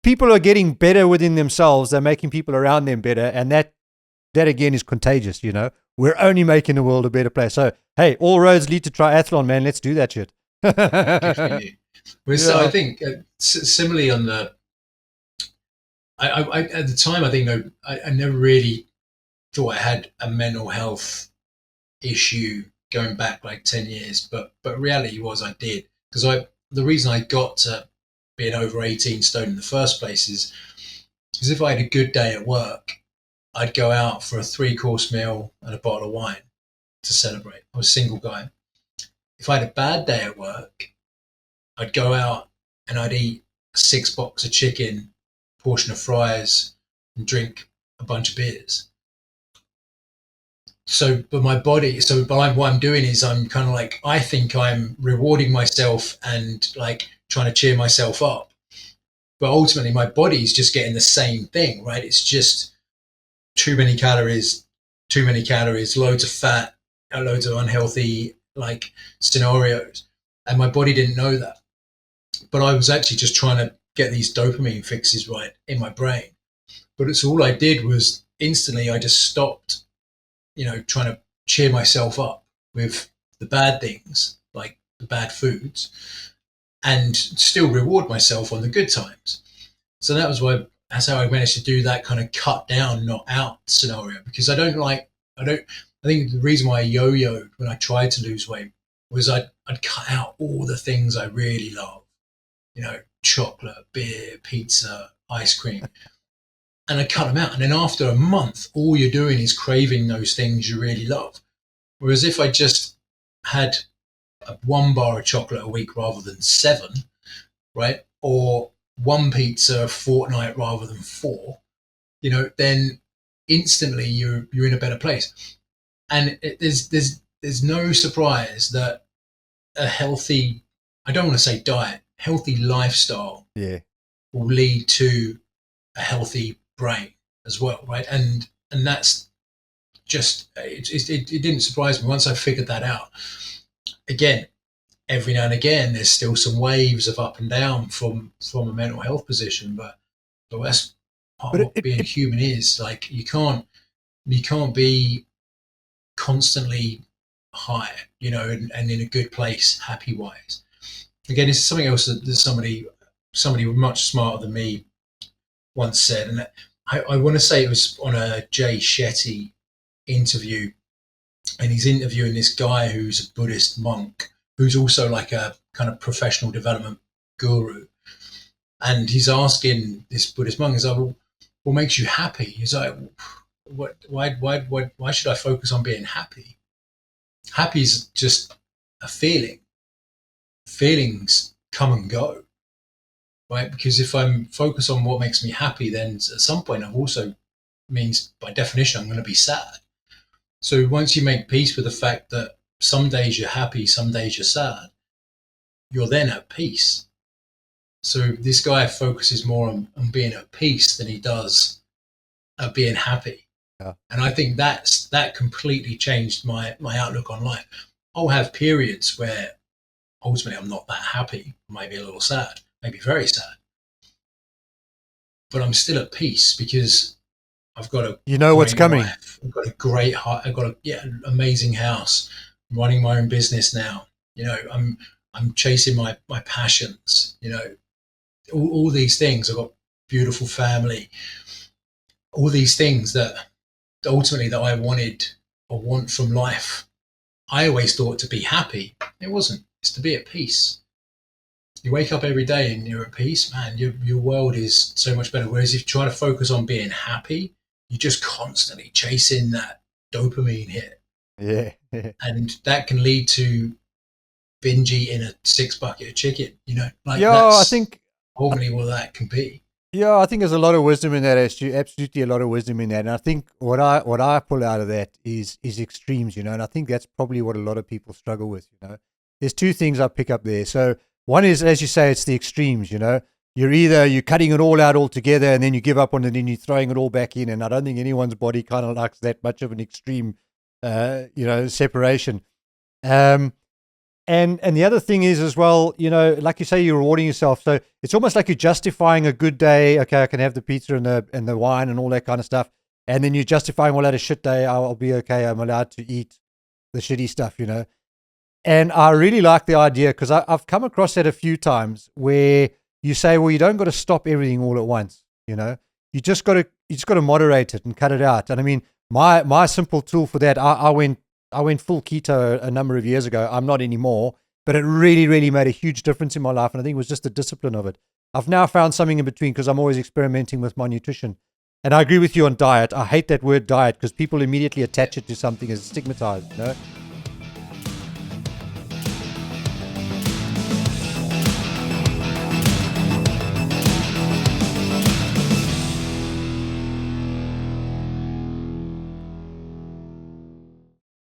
people are getting better within themselves. They're making people around them better. And that again is contagious, you know. We're only making the world a better place. So, hey, all roads lead to triathlon, man. Let's do that shit. Good for you. Well, so I think similarly on the, I at the time, I think I never really thought I had a mental health issue going back like 10 years, but reality was I did, because the reason I got to being over 18 stone in the first place is because if I had a good day at work, I'd go out for a 3-course meal and a bottle of wine to celebrate. I was a single guy. If I had a bad day at work, I'd go out and I'd eat a 6-box of chicken, portion of fries, and drink a bunch of beers. So, but my body, what I'm doing is I'm kind of like, I think I'm rewarding myself and like trying to cheer myself up. But ultimately, my body's just getting the same thing, right? It's just too many calories, loads of fat, loads of unhealthy like scenarios. And my body didn't know that. But I was actually just trying to get these dopamine fixes right in my brain. But it's all I did was instantly I just stopped, you know, trying to cheer myself up with the bad things, like the bad foods, and still reward myself on the good times. So that's how I managed to do that kind of cut down, not out scenario, because I think the reason why I yo-yoed when I tried to lose weight was I'd cut out all the things I really love, you know, chocolate, beer, pizza, ice cream. And I cut them out. And then after a month, all you're doing is craving those things you really love. Whereas if I just had 1 bar of chocolate a week rather than 7, right? Or 1 pizza a fortnight rather than 4, you know, then instantly you're in a better place. And there's no surprise that a healthy, I don't want to say diet, healthy lifestyle will lead to a healthy brain as well, right? And that's just it didn't surprise me once I figured that out. Again, every now and again there's still some waves of up and down from a mental health position, but that's part of what being human is. Like you can't be constantly high, you know, and in a good place happy wise. Again, it's something else that somebody much smarter than me once said, and I want to say it was on a Jay Shetty interview, and he's interviewing this guy who's a Buddhist monk who's also like a kind of professional development guru, and he's asking this Buddhist monk, he's like, well, what makes you happy? He's like, why should I focus on being happy? Happy is just a feeling. Feelings come and go. Right? Because if I'm focused on what makes me happy, then at some point I've also means by definition I'm going to be sad. So once you make peace with the fact that some days you're happy, some days you're sad, you're then at peace. So this guy focuses more on being at peace than he does at being happy. Yeah. And I think that completely changed my outlook on life. I'll have periods where ultimately I'm not that happy, maybe a little sad, maybe very sad, but I'm still at peace because I've got what's coming. Life. I've got a great heart. I've got an amazing house. I'm running my own business now. You know, I'm chasing my passions. You know, all these things. I've got beautiful family. All these things that ultimately that I wanted or want from life. I always thought to be happy. It wasn't. It's to be at peace. You wake up every day and you're at peace, man. Your world is so much better. Whereas if you try to focus on being happy, you're just constantly chasing that dopamine hit. Yeah. And that can lead to binge eating a 6 bucket of chicken, you know, like I think ultimately what that can be. Yeah, I think there's a lot of wisdom in that, absolutely a lot of wisdom in that. And I think what I pull out of that is extremes, you know, and I think that's probably what a lot of people struggle with, you know. There's 2 things I pick up there. So one is, as you say, it's the extremes, you know. You're cutting it all out altogether and then you give up on it and then you're throwing it all back in. And I don't think anyone's body kind of likes that much of an extreme, separation. And the other thing is as well, you know, like you say, you're rewarding yourself. So it's almost like you're justifying a good day. Okay, I can have the pizza and the wine and all that kind of stuff. And then you're justifying, well, at a shit day, I'll be okay. I'm allowed to eat the shitty stuff, you know. And I really like the idea because I've come across that a few times where you say, well, you don't got to stop everything all at once, you know. You just got to moderate it and cut it out. And I mean, my simple tool for that, I went full keto a number of years ago. I'm not anymore, but it really, really made a huge difference in my life. And I think it was just the discipline of it. I've now found something in between because I'm always experimenting with my nutrition. And I agree with you on diet. I hate that word diet because people immediately attach it to something as stigmatized, you know?